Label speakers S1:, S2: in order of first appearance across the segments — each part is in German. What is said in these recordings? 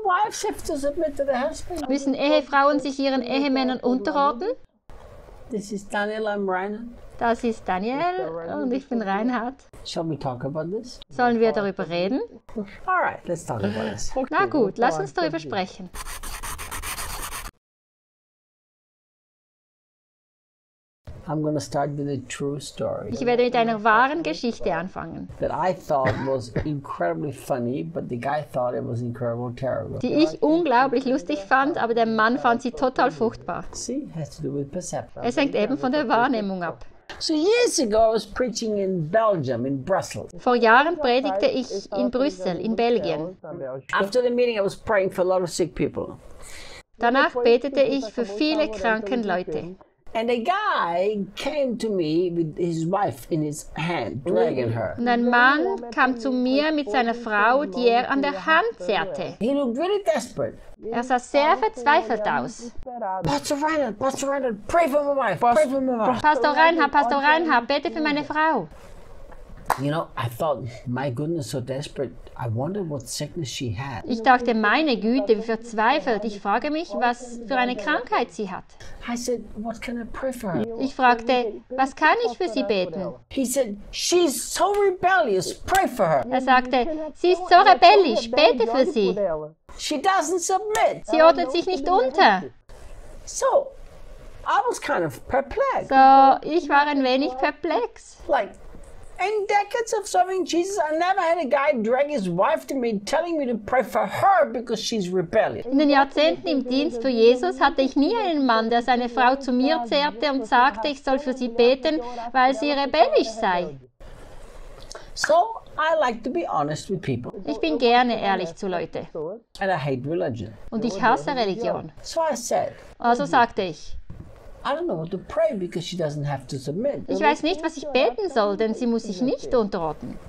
S1: wives have to submit to their husband?
S2: Müssen Ehefrauen sich ihren Ehemännern unterordnen?
S1: This is Daniel, I'm Ryan.
S2: Das ist Daniel und ich bin Reinhard.
S1: Shall we talk about this?
S2: Sollen wir darüber reden?
S1: All right, let's talk about this.
S2: Na gut, lass uns darüber sprechen.
S1: I'm going to start with a true story
S2: Ich werde mit einer wahren Geschichte anfangen,
S1: that I thought was incredibly funny, but the guy thought it was incredibly terrible.
S2: die ich unglaublich lustig fand, aber der Mann fand sie total furchtbar.
S1: See, it has to do with perception.
S2: Es hängt eben von der Wahrnehmung ab.
S1: So years ago, I was preaching in Belgium, in Brussels.
S2: Vor Jahren predigte ich in Brüssel, in Belgien.
S1: After the meeting, I was praying for a lot of sick people.
S2: Danach betete ich für viele kranken Leute.
S1: And a guy came to me with his wife in his hand, dragging her.
S2: Und ein Mann kam zu mir mit seiner Frau, die er an der Hand zerrte.
S1: He looked really desperate.
S2: Er sah sehr verzweifelt aus.
S1: Pastor Reinhard, pray for my wife, pray for my wife.
S2: Pastor Reinhard, bete für meine Frau.
S1: You know, I thought, my goodness, so desperate. I wondered what sickness she had.
S2: Ich dachte, meine Güte, wie verzweifelt. Ich frage mich, was für eine Krankheit sie hat.
S1: I said, what can I pray for her?
S2: Ich fragte, was kann ich für sie beten?
S1: He said, she's so rebellious, pray for her.
S2: Er sagte, sie ist so rebellisch, bete für sie.
S1: She doesn't submit.
S2: Sie ordnet sich nicht unter.
S1: So, I was kind of perplexed.
S2: So, ich war ein wenig perplex.
S1: Like, in decades of serving Jesus, I never had a guy drag his wife to me telling me to pray for her because she's rebellious.
S2: In den Jahrzehnten im Dienst für Jesus hatte ich nie einen Mann, der seine Frau zu mir zerrte und sagte, ich soll für sie beten, weil sie rebellisch sei.
S1: So, I like to be honest with people.
S2: Ich bin gerne ehrlich zu Leuten.
S1: And I hate religion.
S2: Und ich hasse Religion.
S1: So I said,
S2: Also sagte ich,
S1: I don't know what to pray because she doesn't have to submit.
S2: ich weiß nicht, was ich beten soll, denn sie muss sich nicht unterordnen.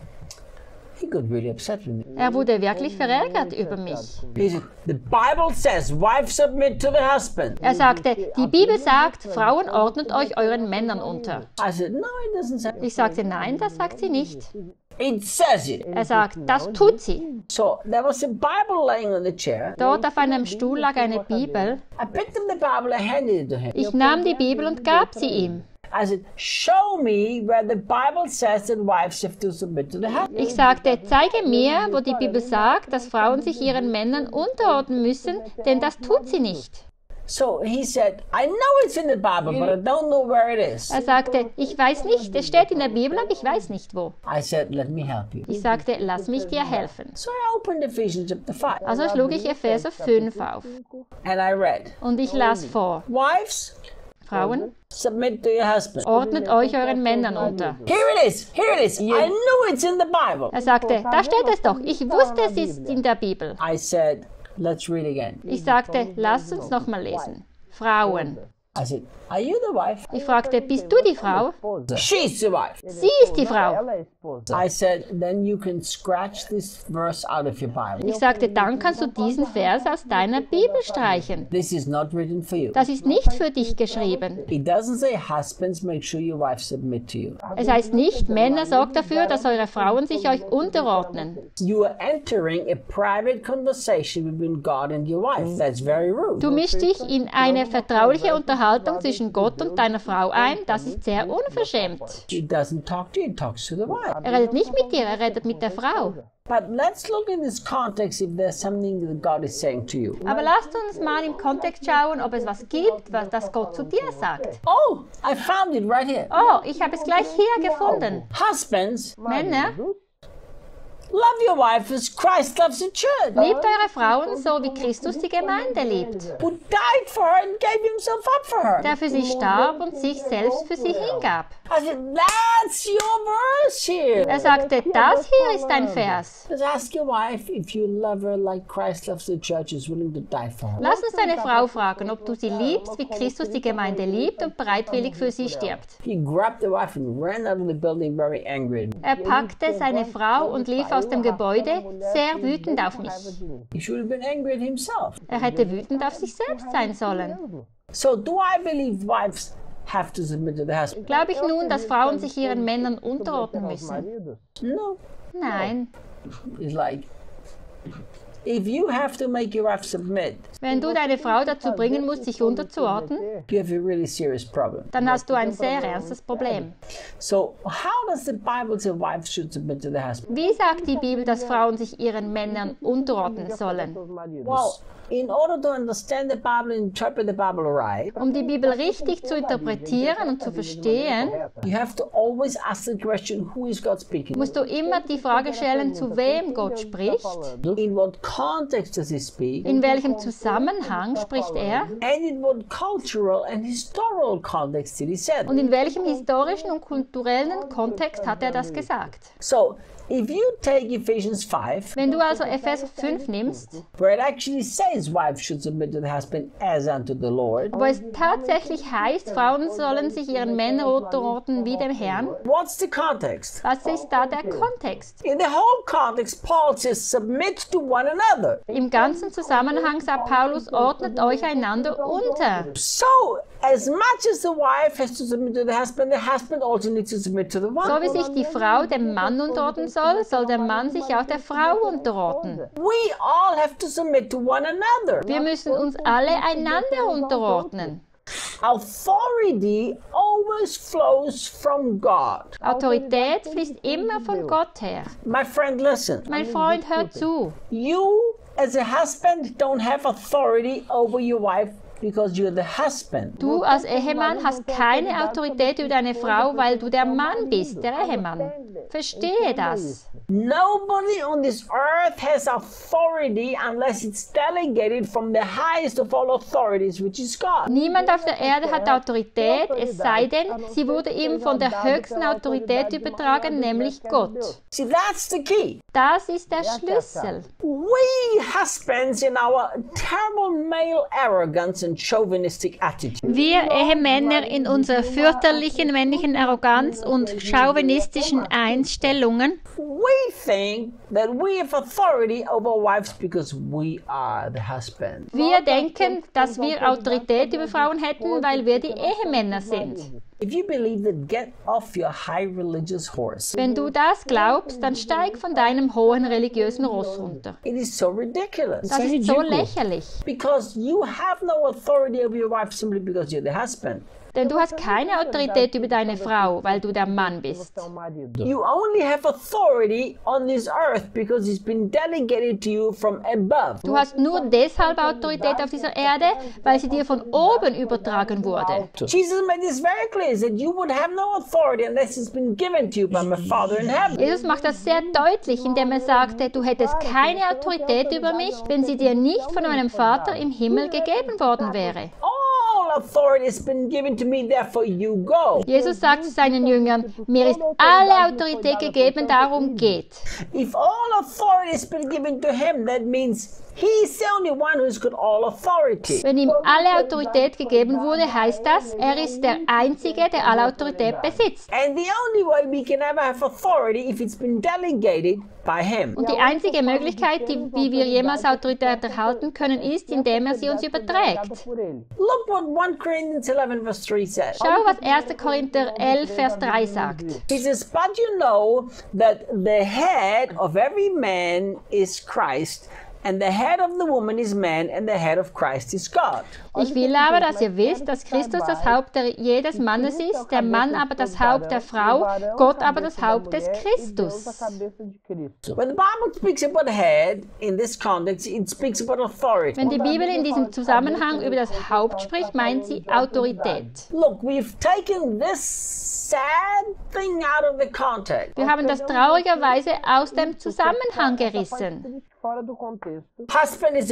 S1: He got really upset with me.
S2: Er wurde wirklich verärgert über mich.
S1: He said, the Bible says, wives submit to the husband.
S2: Er sagte, die Bibel sagt, Frauen ordnet euch euren Männern unter.
S1: I said, no, it doesn't say.
S2: Ich sagte, nein, das sagt sie nicht.
S1: It says it.
S2: Er sagt, das tut sie.
S1: So there was a Bible laying on the chair.
S2: Dort auf einem Stuhl lag eine Bibel.
S1: I picked up the Bible and handed it to him.
S2: Ich nahm die Bibel und gab sie ihm.
S1: I said, show me where the Bible says that wives have to submit to the husband.
S2: Ich sagte, zeige mir, wo die Bibel sagt, dass Frauen sich ihren Männern unterordnen müssen, denn das tut sie nicht.
S1: So he said, I know it's in the Bible, but I don't know where it is.
S2: Er sagte, ich weiß nicht, es steht in der Bibel, aber ich weiß nicht wo.
S1: I said, let me help you.
S2: Ich sagte, lass mich dir helfen.
S1: So I opened Ephesians chapter 5.
S2: Also schlug ich Epheser 5 auf
S1: And I read,
S2: und ich las vor.
S1: wives,
S2: Frauen,
S1: submit to your husband.
S2: ordnet euch euren Männern unter.
S1: Here it is, here it is. I knew it's in the Bible.
S2: Er sagte, da steht es doch, ich wusste, es ist in der Bibel.
S1: I said, let's read again.
S2: Ich sagte, lass uns nochmal lesen. Frauen.
S1: I said, are you the wife?
S2: Ich fragte, bist du die Frau?
S1: She's the wife.
S2: Sie ist die Frau.
S1: I said, then you can scratch this verse out of your Bible.
S2: Ich sagte, dann kannst du diesen Vers aus deiner Bibel streichen.
S1: This is not written for you.
S2: Das ist nicht für dich geschrieben.
S1: It doesn't say, husbands, make sure your wives submit to you.
S2: Es heißt nicht, Männer, sorgt dafür, dass eure Frauen sich euch unterordnen.
S1: You are entering a private conversation between God and your wife. That's very rude.
S2: Du mischst dich in eine vertrauliche Unterhaltung zwischen Gott und deiner Frau ein. Das ist sehr unverschämt.
S1: He doesn't talk to you, he talks to the wife.
S2: Er redet nicht mit dir, er redet mit der Frau.
S1: But let's look in this context if there's something that God is saying to you.
S2: Aber lasst uns mal im Kontext schauen, ob es was gibt, was das Gott zu dir sagt.
S1: Oh, I found it right here.
S2: Oh, ich habe es gleich hier gefunden.
S1: Husbands,
S2: Männer,
S1: love your wife as Christ loves the church,
S2: liebt eure Frauen so, wie Christus die Gemeinde liebt,
S1: who died for her and gave himself up for her.
S2: der für sie starb und sich selbst für sie hingab.
S1: I said, that's your verse here.
S2: Er sagte, das hier ist ein Vers.
S1: Let's ask your wife if you love her like Christ loves the church, is willing to die for her.
S2: Lass uns deine Frau fragen, ob du sie liebst, wie Christus die Gemeinde liebt und bereitwillig für sie stirbt.
S1: He grabbed the wife and ran out of the building very angry.
S2: Er packte seine Frau und lief aus dem Gebäude, sehr wütend auf mich.
S1: He should have been angry at himself.
S2: Er hätte wütend auf sich selbst sein sollen.
S1: So do I believe wives have to submit to the husband?
S2: Glaube ich nun, dass Frauen sich ihren Männern unterordnen müssen?
S1: No.
S2: Nein.
S1: It's like If you have to make your wife submit,
S2: Wenn du deine Frau dazu bringen musst, sich unterzuordnen,
S1: you have a really serious problem.
S2: dann hast du ein sehr ernstes Problem.
S1: So, how does the Bible say wives should submit to the husband?
S2: Wie sagt die Bibel, dass Frauen sich ihren Männern unterordnen sollen?
S1: Well, in order to understand the Bible and interpret the Bible right,
S2: Um die Bibel richtig zu interpretieren und zu verstehen,
S1: you have to always ask the question, who is God speaking?
S2: musst du immer die Frage stellen, zu wem Gott spricht,
S1: In what context does he speak?
S2: in welchem Zusammenhang spricht er
S1: And in what cultural and historical context did he say
S2: und
S1: it?
S2: in welchem historischen und kulturellen Kontext hat er das gesagt.
S1: So, if you take Ephesians 5,
S2: Wenn du also Epheser 5 nimmst,
S1: where it actually says wives should submit to the husband as unto the Lord,
S2: wo es tatsächlich heißt, Frauen sollen sich ihren Männern unterordnen wie dem Herrn,
S1: what's the context?
S2: was ist da der Kontext?
S1: In the whole context, Paul says submit to one another.
S2: Im ganzen Zusammenhang sagt Paulus, ordnet euch einander unter.
S1: So, as much as the wife has to submit to the husband also needs to submit to the
S2: So
S1: wife.
S2: wie sich die Frau dem Mann unterordnen soll, soll der Mann sich auch der Frau unterordnen.
S1: We all have to submit to one another.
S2: Wir müssen uns alle einander unterordnen.
S1: Authority always flows from God.
S2: Autorität fließt immer von Gott her.
S1: My friend, listen.
S2: Mein Freund, hör zu.
S1: You, as a husband, don't have authority over your wife because you're the husband.
S2: Du als Ehemann hast keine Autorität über deine Frau, weil du der Mann bist, der Ehemann. Verstehe das.
S1: Nobody on this earth has authority unless it's delegated from the highest of all authorities, which is God.
S2: Niemand auf der Erde hat Autorität, es sei denn, sie wurde ihm von der höchsten Autorität übertragen, nämlich Gott.
S1: See, that's the key.
S2: Das ist der Schlüssel.
S1: We husbands, in our terrible male arrogance and chauvinistic attitude,
S2: Wir Ehemänner in unserer fürchterlichen männlichen Arroganz und chauvinistischen Einstellungen,
S1: we think that we have authority over wives because we are the husband.
S2: wir denken, dass wir Autorität über Frauen hätten, weil wir die Ehemänner sind.
S1: If you believe that, get off your high religious horse.
S2: Wenn du das glaubst, dann steig von deinem hohen religiösen Ross runter.
S1: It is so ridiculous.
S2: Das ist so lächerlich,
S1: Because you have no authority over your wife simply because you're the husband.
S2: denn du hast keine Autorität über deine Frau, weil du der Mann bist.
S1: You only have authority on this earth because it's been delegated to you from above.
S2: Du hast nur deshalb Autorität auf dieser Erde, weil sie dir von oben übertragen wurde.
S1: Jesus made this very clear, that you would have no authority unless it's been given to you by my Father in heaven.
S2: Jesus macht das sehr deutlich, indem er sagte, du hättest keine Autorität über mich, wenn sie dir nicht von meinem Vater im Himmel gegeben worden wäre.
S1: All authority has been given to me, therefore you go.
S2: Jesus sagt zu seinen Jüngern, mir ist alle Autorität gegeben, darum geht.
S1: If all authority has been given to him, that means he's the only one who's got all authority.
S2: Wenn ihm alle Autorität gegeben wurde, heißt das, er ist der Einzige, der alle Autorität besitzt.
S1: And the only way we can ever have authority if it's been delegated by him.
S2: Und die einzige Möglichkeit, wie wir jemals Autorität erhalten können, ist, indem er sie uns überträgt.
S1: Look what 1 Corinthians 11 verse 3 says.
S2: Schau, was 1. Korinther 11, Vers 3 sagt.
S1: He says, but you know that the head of every man is Christ, and the head of the woman is man, and the head of Christ is God.
S2: Ich will aber, dass ihr wisst, dass Christus das Haupt jedes Mannes ist, der Mann aber das Haupt der Frau, Gott aber das Haupt des Christus.
S1: When the Bible speaks about head in this context, it speaks about authority.
S2: Wenn die Bibel in diesem Zusammenhang über das Haupt spricht, meint sie Autorität.
S1: Look, we've taken this sad thing out of the context.
S2: Wir haben das traurigerweise aus dem Zusammenhang gerissen.
S1: Husband is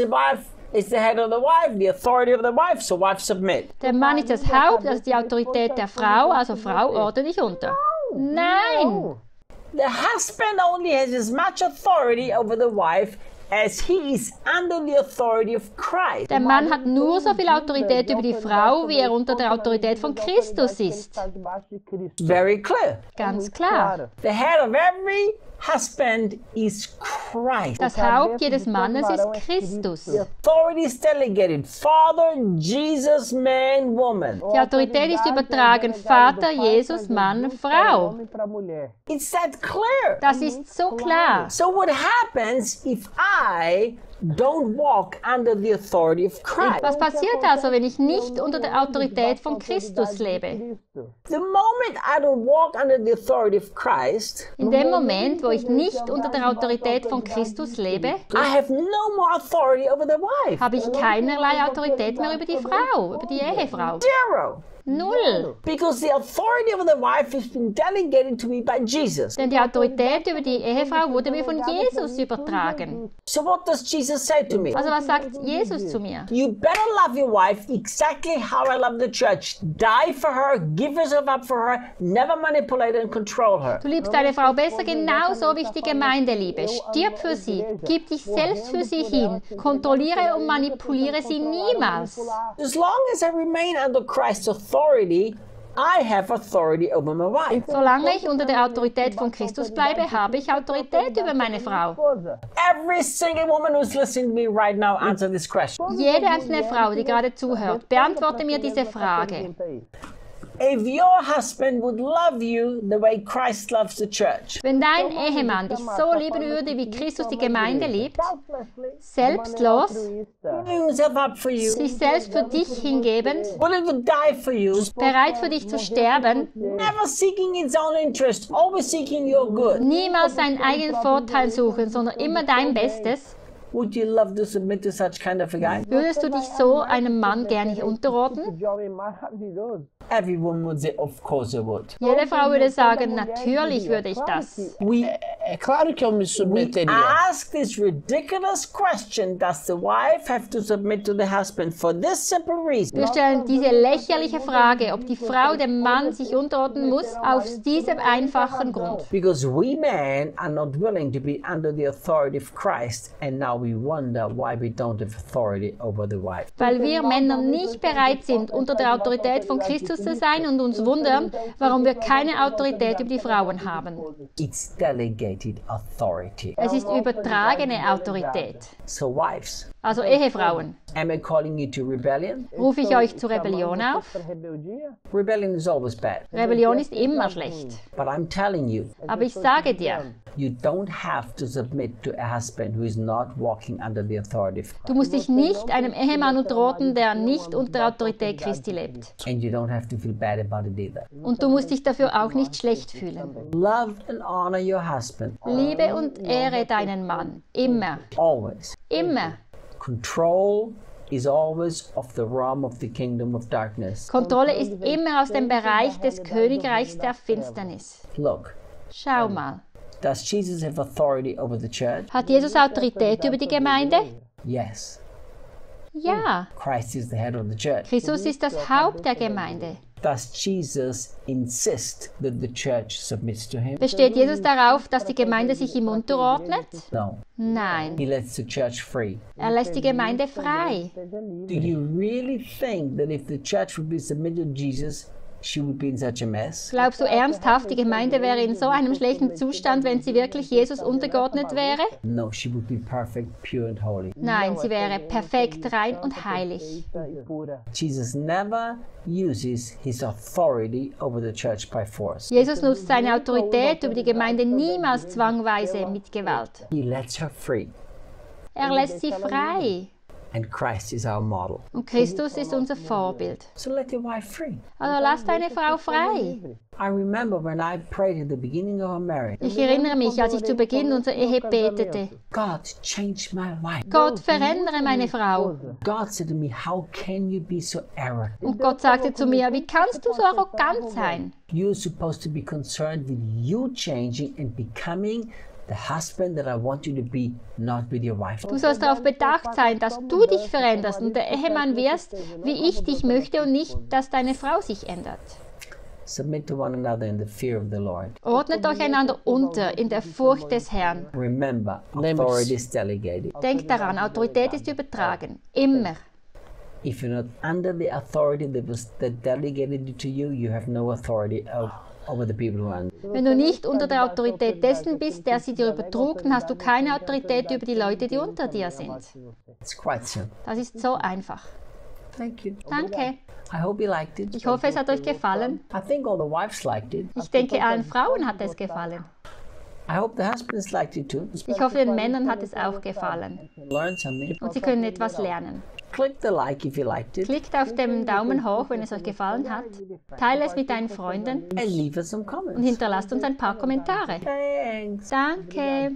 S1: the head of the wife, the authority of the wife, so wife submit.
S2: Der Mann ist das Haupt, das ist die Autorität der Frau, also Frau, ordne dich unter. Nein!
S1: The husband only has as much authority over the wife as he is under the authority of Christ.
S2: Der Mann hat nur so viel Autorität über die Frau, wie er unter der Autorität von Christus ist.
S1: Very clear.
S2: Ganz klar.
S1: The head of every husband is Christ.
S2: Das Haupt jedes Mannes ist Christus.
S1: The authority is delegated. Father, Jesus, man, woman.
S2: Die Autorität ist übertragen. Vater, Jesus, Mann, Frau.
S1: It's that clear.
S2: Das ist so klar.
S1: So what happens if I don't walk under the authority of Christ.
S2: Was passiert also, wenn ich nicht unter der Autorität von Christus lebe?
S1: The moment I don't walk under the authority of Christ,
S2: In dem Moment, wo ich nicht unter der Autorität von Christus lebe,
S1: I have no more authority over the wife.
S2: habe ich keinerlei Autorität mehr über die Frau, über die Ehefrau.
S1: Zero.
S2: Null.
S1: Because the authority over the wife has been delegated to me by Jesus.
S2: Denn die Autorität über die Ehefrau wurde mir von Jesus übertragen.
S1: So what does Jesus say to me?
S2: Also was sagt Jesus zu mir?
S1: You better love your wife exactly how I love the church. Die for her, give yourself up for her, never manipulate and control her.
S2: Du liebst deine Frau besser genauso wie ich die Gemeinde liebe. Stirb für sie, gib dich selbst für sie hin, kontrolliere und manipuliere sie niemals.
S1: As long as I remain under Christ's authority, I have authority over my wife.
S2: Solange ich unter der Autorität von Christus bleibe, habe ich Autorität über meine Frau.
S1: Every single woman who's listening to me right now, answer this question.
S2: Jede einzelne Frau, die gerade zuhört, beantworte mir diese Frage.
S1: If your husband would love you the way Christ loves the church,
S2: Wenn dein Ehemann dich so lieben würde, wie Christus die Gemeinde liebt, selbstlos,
S1: giving himself up for you,
S2: sich selbst für dich hingebend,
S1: willing to die for you,
S2: bereit für dich zu sterben,
S1: never seeking his own interest, always seeking your good,
S2: niemals seinen eigenen Vorteil suchen, sondern immer dein Bestes,
S1: would you love to submit to such kind of a guy?
S2: würdest du dich so einem Mann gerne unterordnen?
S1: Every woman would say, of course I would.
S2: Jede Frau würde sagen, natürlich würde ich das.
S3: È claro che io mi
S1: We
S3: sotmetteria.
S1: ask this ridiculous question, does the wife have to submit to the husband, for this simple reason.
S2: Wir stellen diese lächerliche Frage, ob die Frau dem Mann sich unterordnen muss, aus diesem einfachen Grund.
S1: Because we men are not willing to be under the authority of Christ, and now we wonder why we don't have authority over the wife.
S2: Weil wir Männer nicht bereit sind, unter der Autorität von Christus zu sein und uns wundern, warum wir keine Autorität über die Frauen haben.
S1: It's delegated authority.
S2: Es ist übertragene Autorität.
S1: So wives,
S2: Also Ehefrauen,
S1: am I calling you to rebellion?
S2: rufe ich euch zur Rebellion auf?
S1: Rebellion is always bad.
S2: Rebellion ist immer schlecht.
S1: But I'm telling you,
S2: Aber ich sage dir,
S1: you don't have to submit to a husband who is not walking under the authority of Christ.
S2: du musst dich nicht einem Ehemann unterordnen, der nicht unter der Autorität Christi lebt.
S1: And you don't have to feel bad about it either.
S2: Und du musst dich dafür auch nicht schlecht fühlen.
S1: Love and honor your husband.
S2: Liebe und ehre deinen Mann. Immer.
S1: Always.
S2: Immer.
S1: Control is always of the realm of the kingdom of darkness.
S2: Kontrolle ist immer aus dem Bereich des Königreichs der Finsternis.
S1: Look,
S2: Schau mal.
S1: does Jesus have authority over the church?
S2: Hat Jesus Autorität über die Gemeinde?
S1: Yes.
S2: Ja.
S1: Christ is the head of the church.
S2: Christus ist das Haupt der Gemeinde.
S1: Does Jesus insist that the church submits to him?
S2: Besteht Jesus darauf, dass die Gemeinde sich ihm unterordnet?
S1: No.
S2: Nein.
S1: He lets the church free.
S2: Er lässt die Gemeinde frei.
S1: Do you really think that if the church would be submitted to Jesus, she would be in such a mess?
S2: Glaubst du ernsthaft, die Gemeinde wäre in so einem schlechten Zustand, wenn sie wirklich Jesus untergeordnet wäre?
S1: No, she would be perfect, pure and holy.
S2: Nein, sie wäre perfekt, rein und heilig.
S1: Jesus never uses his authority over the church by force.
S2: Jesus nutzt seine Autorität über die Gemeinde niemals zwangweise mit Gewalt.
S1: He lets her free.
S2: Er lässt sie frei.
S1: And Christ is our model.
S2: Und Christus ist unser Vorbild.
S1: So let your wife free.
S2: Also lass deine Frau frei.
S1: I remember when I prayed at the beginning of our marriage,
S2: Ich erinnere mich, als ich zu Beginn unserer Ehe betete.
S1: God, change my wife.
S2: Gott, verändere meine Frau.
S1: God said to me, how can you be so arrogant?
S2: Und Gott sagte zu mir, wie kannst du so arrogant sein?
S1: You're supposed to be concerned with you changing and becoming the husband that I want you to be, not with your wife.
S2: Du sollst darauf bedacht sein, dass du dich veränderst und der Ehemann wirst, wie ich dich möchte und nicht, dass deine Frau sich ändert.
S1: Submit to one another in the fear of the Lord.
S2: Ordnet euch einander unter in der Furcht des Herrn.
S1: Remember, authority is delegated.
S2: Denkt daran, Autorität ist übertragen. Immer.
S1: If you're not under the authority that delegated to you, you have no authority over the people who are under.
S2: Wenn du nicht unter der Autorität dessen bist, der sie dir übertrug, dann hast du keine Autorität über die Leute, die unter dir sind.
S1: It's quite simple.
S2: Das ist so einfach.
S1: Thank you.
S2: Danke.
S1: I hope you liked it.
S2: Ich hoffe, es hat euch gefallen.
S1: I think all the wives liked it.
S2: Ich denke, allen Frauen hat es gefallen.
S1: I hope the husbands liked it too.
S2: Ich hoffe, den Männern hat es auch gefallen
S1: Learn something.
S2: und sie können etwas lernen.
S1: Click the like if you liked it.
S2: Klickt auf den Daumen hoch, wenn es euch gefallen hat. Teile es mit deinen Freunden
S1: And leave us some
S2: und
S1: comments.
S2: hinterlasst uns ein paar Kommentare.
S1: Thanks.
S2: Danke.